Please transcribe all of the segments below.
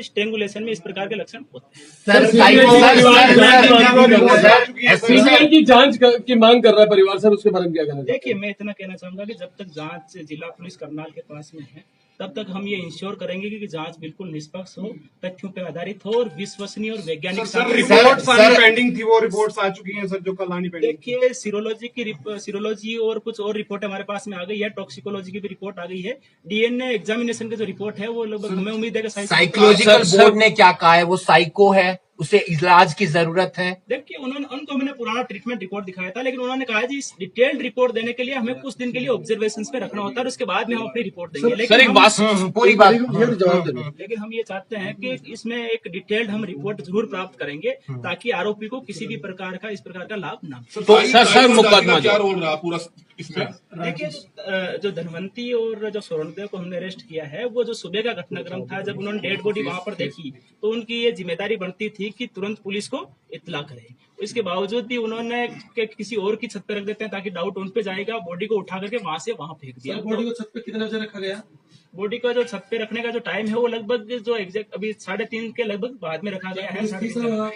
कि स्ट्रेंगुलेशन में इस प्रकार के लक्षण होते हैं। सीबीआई की जांच की मांग कर रहा है परिवार, सर उसके बारे में क्या कहना चाहते हैं? देखिए, मैं इतना कहना चाहूंगा कि जब तक जांच जिला पुलिस करनाल के पास में है, तब तक हम ये इंश्योर करेंगे कि जांच बिल्कुल निष्पक्ष हो, तथ्यों पर आधारित हो और विश्वसनीय और वैज्ञानिक। रिपोर्ट्स आनी पेंडिंग थी, वो रिपोर्ट्स आ चुकी हैं सर, जो कल आनी पेंडिंग। देखिए, सीरोलॉजी और कुछ और रिपोर्ट हमारे पास में आ गई है, टॉक्सिकोलॉजी की भी रिपोर्ट आ गई है, डीएनए एग्जामिनेशन की जो रिपोर्ट है वो लगभग हमें उम्मीद है कि साइकोलॉजिकल बोर्ड ने क्या कहा है, वो साइको है, उसे इलाज की जरूरत है। देखिए, उनको हमने पुराना ट्रीटमेंट रिपोर्ट दिखाया था, लेकिन उन्होंने कहा जी इस डिटेल्ड रिपोर्ट देने के लिए हमें कुछ दिन के लिए ऑब्जर्वेशन पे रखना होता है और उसके बाद में हम अपनी रिपोर्ट देंगे। सर एक बात, पूरी बात लेकिन हम ये चाहते हैं कि इसमें एक डिटेल्ड हम रिपोर्ट जरूर प्राप्त करेंगे ताकि आरोपी को किसी भी प्रकार का इस प्रकार का लाभ ना। तो सर मुकदमा क्या रोल रहा पूरा इसमें? देखिए, जो धनवंती और जो सोरणदेव को हमने अरेस्ट किया है, वो जो सुबह का घटनाक्रम था, जब उन्होंने डेड बॉडी वहां पर देखी तो उनकी ये जिम्मेदारी बनती थी कि तुरंत पुलिस को इत्तला करें। इसके बावजूद भी उन्होंने किसी और की छत पे रख देते हैं ताकि डाउट उन पे जाएगा, बॉडी को उठा करके वहां से वहां फेंक दिया। बॉडी को छत पे कितने बजे रखा गया? बॉडी का जो छत पे रखने का जो टाइम है वो लगभग जो एग्जैक्ट अभी 3:30 के लगभग बाद में रखा गया है।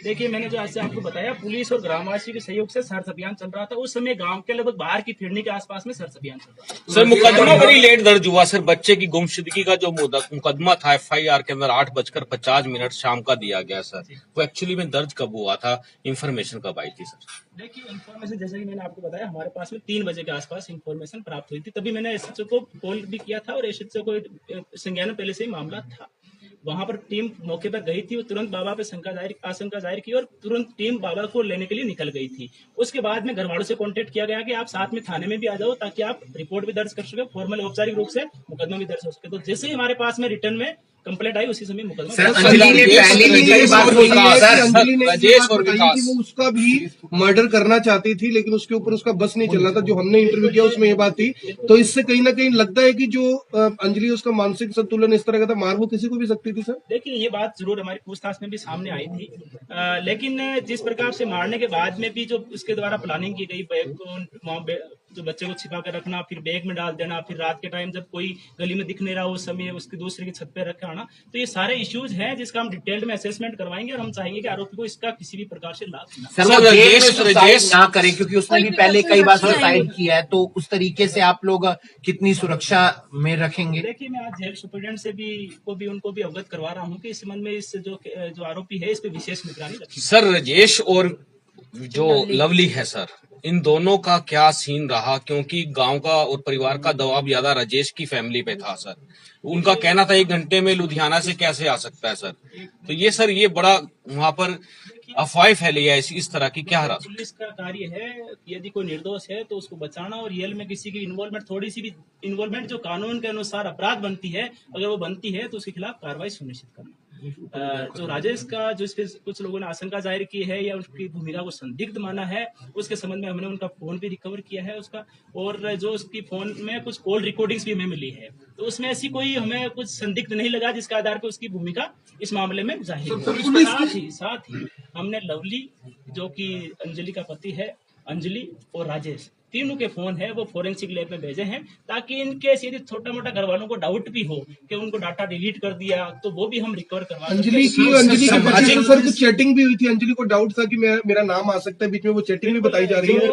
देखिए, मैंने जो आज से आपको बताया, पुलिस और ग्रामवासी के सहयोग से सर्च अभियान चल रहा था। उस समय गांव के लगभग बाहर की फिरनी के आसपास में सर्च अभियान चल रहा था। सर मुकदमा बड़ी लेट दर्ज हुआ सर। बच्चे की गुमशुदगी का जो मुकदमा था FIR के अंदर 8:50 शाम का दिया गया सर, वो एक्चुअली में दर्ज कब हुआ था? इंफॉर्मेशन कब आई थी सर? देखिए, इन्फॉर्मेशन जैसे कि मैंने आपको बताया, हमारे पास में 3 बजे के आसपास इन्फॉर्मेशन प्राप्त हुई थी। तभी मैंने एसएचओ को कॉल भी किया था और एसएचओ को संज्ञान में पहले से ही मामला था। वहां पर टीम मौके पर गई थी, वो तुरंत बाबा पे आशंका जाहिर की और तुरंत टीम बाबा को लेने के लिए निकल गई थी। उसके बाद में घर वालों से कांटेक्ट किया गया कि आप साथ में थाने में भी आ जाओ ताकि आप रिपोर्ट भी दर्ज कर सके, फॉर्मल औपचारिक रूप से मुकदमा भी दर्ज हो सके। तो जैसे ही हमारे पास में रिटर्न में कंप्लेंट आई, उसी समय मुकदमा। अंजलि ने पहले भी कई बार अंजलि ने वो उसका भी मर्डर करना चाहती थी, लेकिन उसके ऊपर उसका बस नहीं चल रहा था। जो हमने इंटरव्यू किया उसमें ये बात थी, तो इससे कहीं ना कहीं लगता है कि जो अंजलि उसका मानसिक संतुलन इस तरह का था, मार वो किसी को भी सकती थी। सर देखिए, ये बात जरूर हमारी पूछताछ में भी सामने आई थी, लेकिन जिस प्रकार से मारने के बाद में भी जो उसके द्वारा प्लानिंग की गई, बैग को जो बच्चे को छिपा कर रखना, फिर बैग में डाल देना, फिर रात के टाइम जब कोई गली में दिख नहीं रहा उस समय उसके दूसरे की छत पे रख आना, तो ये सारे इश्यूज हैं जिसका हम डिटेल्ड में असेसमेंट करवाएंगे और हम चाहेंगे कि आरोपी को इसका किसी भी प्रकार से लाभ ना करे, क्योंकि उसने भी पहले कई बार सुसाइड किया है। तो उस तरीके से आप लोग कितनी सुरक्षा में रखेंगे? देखिए, मैं आज जेल सुपरिटेंडेंट से भी उनको भी अवगत करवा रहा हूँ कि इस संबंध में इस जो आरोपी है इस पे विशेष निगरानी रखी। सर राजेश और जो लवली है सर, इन दोनों का क्या सीन रहा? क्योंकि गांव का और परिवार का दबाव ज्यादा राजेश की फैमिली पे था सर। उनका कहना था 1 घंटे में लुधियाना से कैसे आ सकता है सर। तो ये सर ये बड़ा वहां पर अफवाह फैली है इस तरह की, क्या रहा? पुलिस का कार्य है, यदि कोई निर्दोष है तो उसको बचाना, और रियल में किसी की इन्वॉल्वमेंट, थोड़ी सी भी इन्वॉल्वमेंट जो कानून के अनुसार अपराध बनती है, अगर वो बनती है तो उसके खिलाफ कार्रवाई सुनिश्चित करना। जो राजेश का जो इस पे कुछ लोगों ने आशंका जाहिर की है या उसकी भूमिका को संदिग्ध माना है, उसके संबंध में हमने उनका फोन भी रिकवर किया है उसका, और जो उसकी फोन में कुछ कॉल रिकॉर्डिंग्स भी हमें मिली है, तो उसमें ऐसी कोई हमें कुछ संदिग्ध नहीं लगा जिसके आधार पर उसकी भूमिका इस मामले में जाहिर हो। साथ ही हमने लवली, जो कि अंजलि का पति है, अंजलि और राजेश, तीनों के फोन है वो फोरेंसिक लैब में भेजे हैं ताकि इनके यदि छोटा मोटा घर वालों को डाउट भी हो कि उनको डाटा डिलीट कर दिया तो वो भी हम रिकवर करवा। अंजलि के सर कुछ चैटिंग भी हुई थी, अंजलि को डाउट था कि मेरा नाम आ सकता है बीच में, वो चैटिंग भी बताई जा रही है।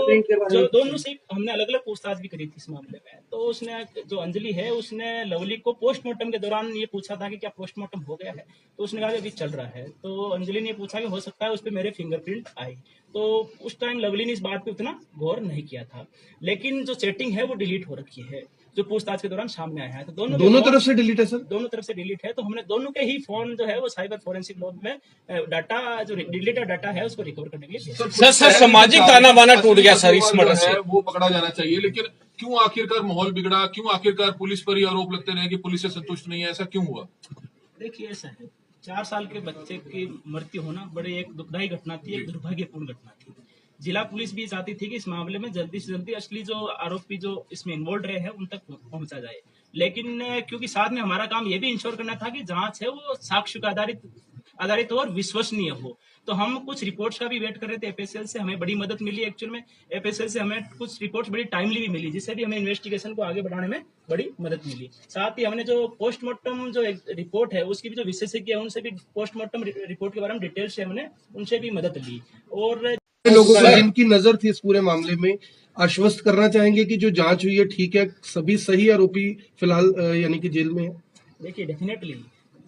जो दोनों से हमने अलग अलग पूछताछ भी करी थी इस मामले में, तो उसने जो अंजलि है उसने लवली को पोस्टमार्टम के दौरान ये पूछा था कि क्या पोस्टमार्टम हो गया है, तो उसने कहा कि अभी चल रहा है। तो अंजलि ने पूछा कि हो सकता है उस पर मेरे फिंगरप्रिंट आए, तो उस टाइम लवली ने इस बात पे उतना गौर नहीं किया था, लेकिन जो चैटिंग है वो डिलीट हो रखी है जो पूछताछ के दौरान सामने आया है। तो दोनों तरफ से डिलीट है सर, दोनों तरफ से डिलीट है। तो हमने दोनों के ही फोन जो है वो साइबर फोरेंसिक लैब में डाटा जो डिलीटेड डाटा है उसको रिकवर करने के लिए। सर सामाजिक ताना बाना टूट गया सर इस मर्डर से, वो पकड़ा जाना चाहिए, लेकिन क्यों आखिरकार माहौल बिगड़ा? क्यों आखिरकार पुलिस पर ही आरोप लगते रहे कि पुलिस से संतुष्ट नहीं है? ऐसा क्यों हुआ? देखिए, ऐसा है, 4 साल के बच्चे की मृत्यु होना बड़ी एक दुखदायी घटना थी, एक दुर्भाग्यपूर्ण घटना थी। जिला पुलिस भी चाहती थी कि इस मामले में जल्दी से जल्दी असली जो आरोपी जो इसमें इन्वॉल्व रहे हैं उन तक पहुंचा जाए, लेकिन क्योंकि साथ में हमारा काम ये भी इंश्योर करना था कि जांच है वो साक्ष्य का आधारित आधारित हो और विश्वसनीय हो। तो हम कुछ रिपोर्ट्स का भी वेट कर रहे थे एफएसएल से, हमें बड़ी मदद मिली एक्चुअल में। एफएसएल से हमें कुछ रिपोर्ट्स बड़ी टाइमली भी मिली, जिससे भी हमें इन्वेस्टिगेशन को आगे बढ़ाने में बड़ी मदद मिली। साथ ही हमने जो पोस्टमार्टम जो रिपोर्ट है उसकी भी जो विशेषज्ञ है उनसे भी पोस्टमार्टम रिपोर्ट के बारे में डिटेल से हमने उनसे भी मदद ली। और लोगों को जिनकी नजर थी इस पूरे मामले में आश्वस्त करना चाहेंगे कि जो जांच हुई है ठीक है, सभी सही आरोपी फिलहाल यानी कि जेल में है। देखिए, डेफिनेटली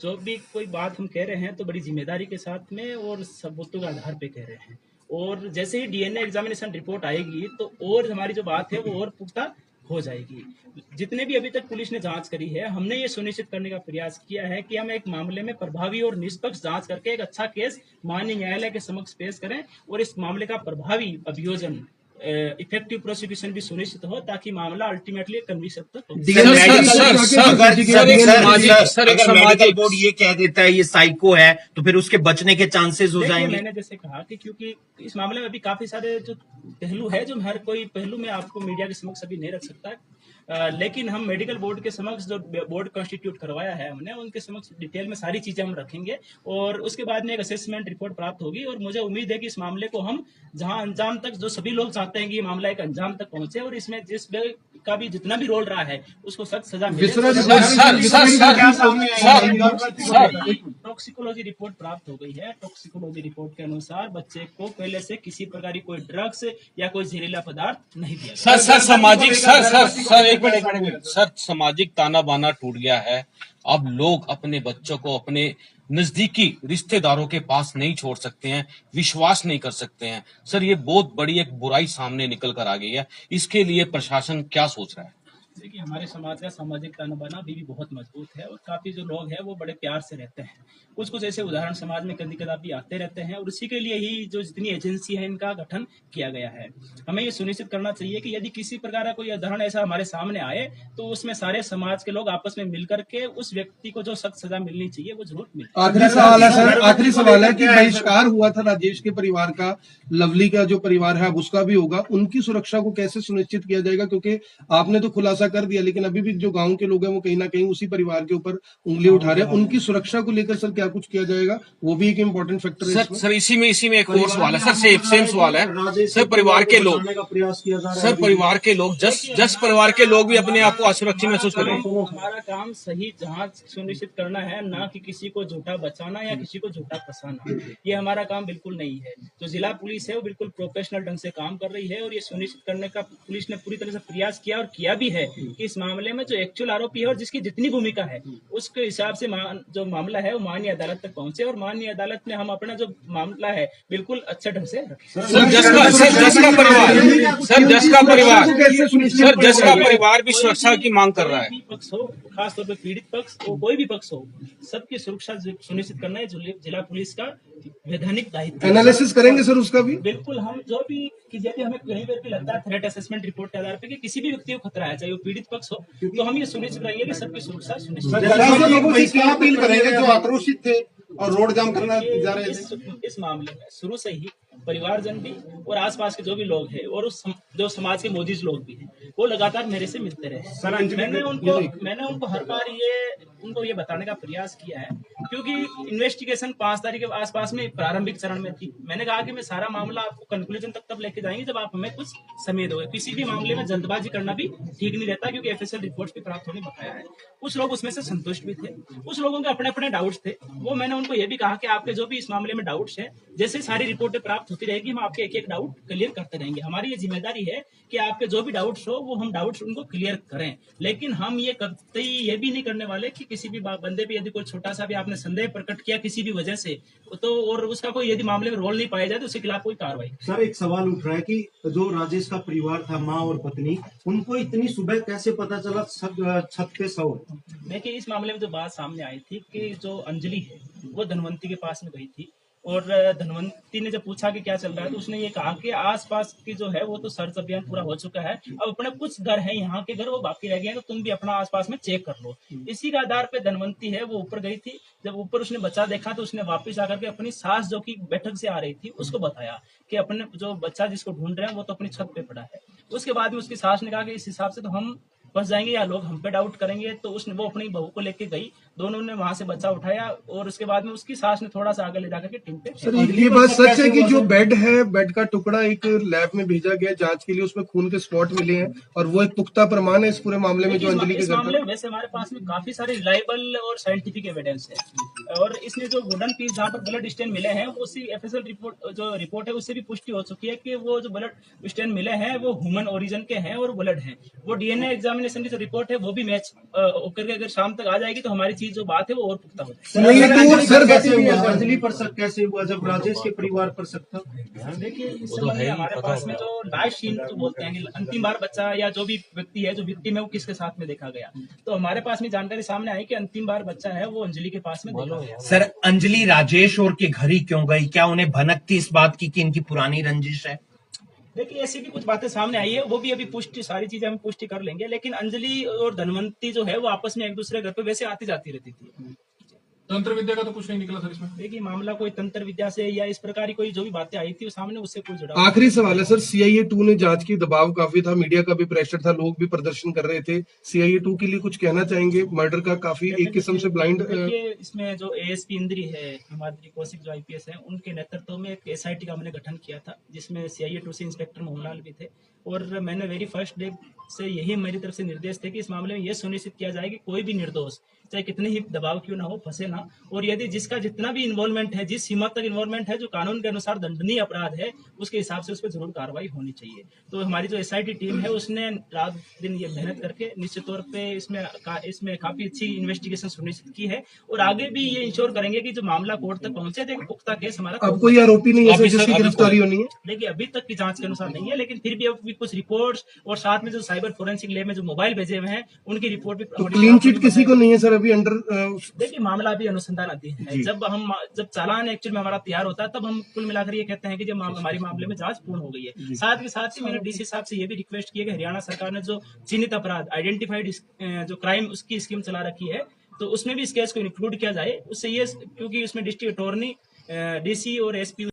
जो भी कोई बात हम कह रहे हैं तो बड़ी जिम्मेदारी के साथ में और सबूतों के आधार पे कह रहे हैं। और जैसे ही डीएनए एग्जामिनेशन रिपोर्ट आएगी तो और हमारी जो बात है वो और पुख्ता हो जाएगी। जितने भी अभी तक पुलिस ने जांच करी है, हमने ये सुनिश्चित करने का प्रयास किया है कि हम एक मामले में प्रभावी और निष्पक्ष जांच करके एक अच्छा केस माननीय न्यायालय के समक्ष पेश करें और इस मामले का प्रभावी अभियोजन इफेक्टिव प्रोसिक्यूशन भी सुनिश्चित हो, ताकि मामला अल्टीमेटली कन्विक्शन तक अगर मेडिकल बोर्ड ये कह देता है ये साइको है तो फिर उसके बचने के चांसेस हो जाएंगे। मैंने जैसे कहा कि क्योंकि इस मामले में अभी काफी सारे जो पहलू है, जो हर कोई पहलू में आपको मीडिया के समक्ष अभी नहीं रख सकता, लेकिन हम मेडिकल बोर्ड के समक्ष जो बोर्ड कॉन्स्टिट्यूट करवाया है हमने, उनके समक्ष डिटेल में सारी चीजें हम रखेंगे और उसके बाद में एक असेसमेंट रिपोर्ट प्राप्त होगी। और मुझे उम्मीद है कि इस मामले को हम जहां अंजाम तक, जो सभी लोग चाहते हैं कि ये मामला एक अंजाम तक पहुंचे और इसमें जिस का भी जितना भी रोल रहा है उसको सख्त सजा मिले। टॉक्सिकोलॉजी रिपोर्ट प्राप्त हो गई है। टॉक्सिकोलॉजी रिपोर्ट के अनुसार बच्चे को पहले से किसी प्रकार की कोई ड्रग्स या कोई जहरीला पदार्थ नहीं दिया। सर सामाजिक सर सामाजिक ताना बाना टूट गया है। अब लोग अपने बच्चों को अपने नजदीकी रिश्तेदारों के पास नहीं छोड़ सकते हैं, विश्वास नहीं कर सकते हैं। सर ये बहुत बड़ी एक बुराई सामने निकल कर आ गई है, इसके लिए प्रशासन क्या सोच रहा है? देखिए, हमारे समाज का सामाजिक ताना बाना अभी भी बहुत मजबूत है और काफी जो लोग हैं वो बड़े प्यार से रहते हैं। कुछ कुछ ऐसे उदाहरण समाज में कभी कदापि आते रहते हैं और उसी के लिए ही जो जितनी एजेंसी है इनका गठन किया गया है। हमें ये सुनिश्चित करना चाहिए कि यदि किसी प्रकार का कोई उदाहरण ऐसा हमारे सामने आए तो उसमें सारे समाज के लोग आपस में मिलकर के उस व्यक्ति को जो सख्त सजा मिलनी चाहिए वो जरूर मिले। आखिरी सवाल है सर, आखिरी सवाल है कि बहिष्कार हुआ था राजेश के परिवार का, लवली का जो परिवार है उसका भी होगा, उनकी सुरक्षा को कैसे सुनिश्चित किया जाएगा? क्योंकि आपने तो खुलासा कर दिया लेकिन अभी भी जो गांव के लोग हैं वो कहीं ना कहीं उसी परिवार के ऊपर उंगली उठा रहे हैं। उनकी सुरक्षा को लेकर सर क्या कुछ किया जाएगा? वो भी एक इम्पोर्टेंट फैक्टर है। सर इसी में एक और सवाल है सर, सेम सवाल है सर। परिवार के लोग जस परिवार के लोग भी अपने आप को असुरक्षित महसूस कर रहे हैं। हमारा काम सही जांच सुनिश्चित करना है, ना कि किसी को झूठा बचाना या किसी को झूठा फंसाना। ये हमारा काम बिल्कुल नहीं है। जो जिला पुलिस है वो बिल्कुल प्रोफेशनल ढंग से काम कर रही है और ये सुनिश्चित करने का पुलिस ने पूरी तरह से प्रयास किया और किया भी है कि इस मामले में जो एक्चुअल आरोपी है और जिसकी जितनी भूमिका है उसके हिसाब से जो मामला है वो माननीय अदालत तक पहुंचे और माननीय अदालत में हम अपना जो मामला है बिल्कुल अच्छे ढंग से रखें। जस का परिवार भी सुरक्षा की मांग कर रहा है। पक्ष हो, खासतौर पर पीड़ित पक्ष हो, कोई भी पक्ष हो, सबकी सुरक्षा सुनिश्चित करना है जिला पुलिस का वैधानिक दायित्व। एनालिसिस करेंगे सर उसका भी? बिल्कुल, हम जो भी यदि हमें कहीं पर भी लगता है थ्रेट असेसमेंट रिपोर्ट के आधार पर कि किसी भी व्यक्ति को खतरा है, चाहे वो पीड़ित पक्ष हो, तो हम ये सुनिश्चित करेंगे कि सबकी सुरक्षा सुनिश्चित। लोगों से क्या अपील करेंगे जो आक्रोशित थे और रोड जाम करना जा रहे थे? इस मामले में शुरू से ही परिवारजन भी और आसपास के जो भी लोग हैं और जो समाज के मोदीज लोग भी हैं वो लगातार मेरे से मिलते रहे। मैंने उनको हर बार उनको ये बताने का प्रयास किया है, क्योंकि इन्वेस्टिगेशन 5 तारीख के आसपास में प्रारंभिक चरण में थी। मैंने कहा कि मैं सारा मामला आपको कंक्लूजन तब लेके जाएंगे जब आप हमें कुछ समय दोगे। किसी भी मामले में जल्दबाजी करना भी ठीक नहीं रहता, क्योंकि एफएसएल रिपोर्ट भी प्राप्त होने बताया है। कुछ लोग उसमें से संतुष्ट भी थे, कुछ लोगों के अपने अपने डाउट्स थे। वो मैंने उनको ये भी कहा कि आपके जो भी इस मामले में डाउट्स है, जैसे सारी रिपोर्टें प्राप्त होती रहेगी हम आपके एक एक डाउट क्लियर करते रहेंगे। हमारी ये जिम्मेदारी है कि आपके जो भी डाउट्स हो वो हम डाउट्स उनको क्लियर करें, लेकिन हम ये कभी ये भी नहीं करने वाले कि किसी भी बंदे पे यदि कोई छोटा सा भी आपने संदेह प्रकट किया किसी भी वजह से तो और उसका कोई यदि मामले में रोल नहीं पाया जाए तो उसके खिलाफ कोई कार्रवाई। सर एक सवाल उठ रहा है कि जो राजेश का परिवार था, माँ और पत्नी, उनको इतनी सुबह कैसे पता चला छत पे सो? देखिए, इस मामले में जो बात सामने आई थी कि जो अंजलि है वो धनवंती के पास में गई थी और धनवंती ने जब पूछा कि क्या चल रहा है तो उसने ये कहा कि आसपास की जो है वो तो सर्च अभियान पूरा हो चुका है, अब अपने कुछ घर हैं यहाँ के घर वो बाकी रह गए हैं, तो तुम भी अपना आसपास में चेक कर लो। इसी के आधार पे धनवंती है वो ऊपर गई थी। जब ऊपर उसने बच्चा देखा तो उसने वापस आकर के अपनी सास जो की बैठक से आ रही थी उसको बताया कि अपने जो बच्चा जिसको ढूंढ रहे हैं वो तो अपनी छत पे पड़ा है। उसके बाद में उसकी सास ने कहा कि इस हिसाब से तो हम फंस जाएंगे या लोग हम पे डाउट करेंगे। तो उसने वो अपनी बहू को लेके गई, दोनों ने वहां से बच्चा उठाया और उसके बाद में उसकी सास ने थोड़ा सा आगे ले जाकर के टीम पे सर ये बात सच है कि जो बेड है, बेड का टुकड़ा एक लैब में भेजा गया जांच के लिए, उसमें खून के स्पॉट मिले हैं और वो एक पुख्ता प्रमाण है इस पूरे मामले में जो अंजलि के इस घर मामले पर। में वैसे हमारे पास में काफी सारे रिलायबल और साइंटिफिक एविडेंस है। और इसने जो वुडन पीस जहाँ पर ब्लड स्टेन मिले हैं, वो उसी एफएसएल रिपोर्ट जो रिपोर्ट है उससे भी पुष्टि हो चुकी है कि वो जो ब्लड स्टेन मिले हैं वो ह्यूमन ओरिजिन के हैं और ब्लड हैं। वो डीएनए एग्जामिनेशन की जो रिपोर्ट है वो भी मैच होकर के अगर शाम तक आ जाएगी तो हमारी चीज जो बात है वो और पुख्ता हो जाएगी। सर कैसे हुआ, अंजलि पर शक कैसे हुआ जब राजेश के परिवार पर शक था? देखिए इस संबंध में हमारे पास में जो लास्ट सीन जो बोलते हैं कि अंतिम बार बच्चा या जो भी व्यक्ति है जो विक्टिम है वो किसके साथ में देखा गया, तो हमारे पास में जानकारी सामने आई कि अंतिम बार बच्चा है वो अंजलि के पास में देखा गया। सर अंजलि राजेश और के घर ही क्यों गई? क्या उन्हें भनक थी इस बात की कि इनकी पुरानी रंजिश है? देखिए ऐसी भी कुछ बातें सामने आई है, वो भी अभी पुष्टि, सारी चीजें हम पुष्टि कर लेंगे। लेकिन अंजलि और धनवंती जो है वो आपस में एक दूसरे घर पे वैसे आती जाती रहती थी। तंत्र विद्या का तो कुछ नहीं निकला सर इसमें। देखिए मामला कोई तंत्र विद्या से या इस प्रकार की कोई जो भी बातें आई थी वो सामने उससे कोई जुड़ा आखिरी सवाल है सर, CIA 2 ने जांच की, दबाव काफी था, मीडिया का भी प्रेशर था, लोग भी प्रदर्शन कर रहे थे, CIA 2 के लिए कुछ कहना चाहेंगे? मर्डर का काफी एक किस्म से ब्लाइंड। देखिए इसमें जो ASP इंद्री है, हिमाद्री कौशिक जो IPS है, उनके नेतृत्व में एक SIT का हमने गठन किया था जिसमें CIA 2 से इंस्पेक्टर मोहनलाल भी थे। और मैंने वेरी फर्स्ट डे से यही मेरी तरफ से निर्देश थे कि इस मामले में यह सुनिश्चित किया जाए कि कोई भी निर्दोष चाहे कितने ही दबाव क्यों ना हो फंसे ना, और यदि जिसका जितना भी इन्वॉल्वमेंट है, जिस सीमा तक इन्वॉल्वमेंट है जो कानून के अनुसार दंडनीय अपराध है, उसके हिसाब से उस पर जरूर कार्रवाई होनी चाहिए। तो हमारी जो SIT टीम है उसने रात दिन ये मेहनत करके निश्चित तौर पे इसमें काफी अच्छी इन्वेस्टिगेशन सुनिश्चित की है और आगे भी ये इंश्योर करेंगे कि जो मामला कोर्ट तक पहुंचे तो एक पुख्ता केस हमारा। अब कोई आरोपी नहीं है सर जिसकी गिरफ्तारी होनी है? देखिए अभी तक की जांच के अनुसार नहीं है, लेकिन फिर भी अभी कुछ रिपोर्ट्स और साथ में जो साइबर फोरेंसिक लैब में जो मोबाइल भेजे हुए हैं उनकी रिपोर्ट भी। तो क्लीन चिट किसी को नहीं है सर अभी अंडर? देखिए मामला अभी अनुसंधान अधीन है। जब चालान एक्चुअल में हमारा तैयार होता है तब हम कुल मिलाकर ये कहते हैं कि जब हमारी मामले में जांच पूर्ण हो गई है। साथ ही मैंने DC साहब से ये भी रिक्वेस्ट की है कि हरियाणा सरकार ने जो चिन्हित अपराध आइडेंटिफाइड जो क्राइम उसकी स्कीम चला रखी है तो उसमें भी इस केस को इंक्लूड किया जाए। उससे ये क्योंकि उसमें डिस्ट्रिक्ट अटॉर्नी, DC और SP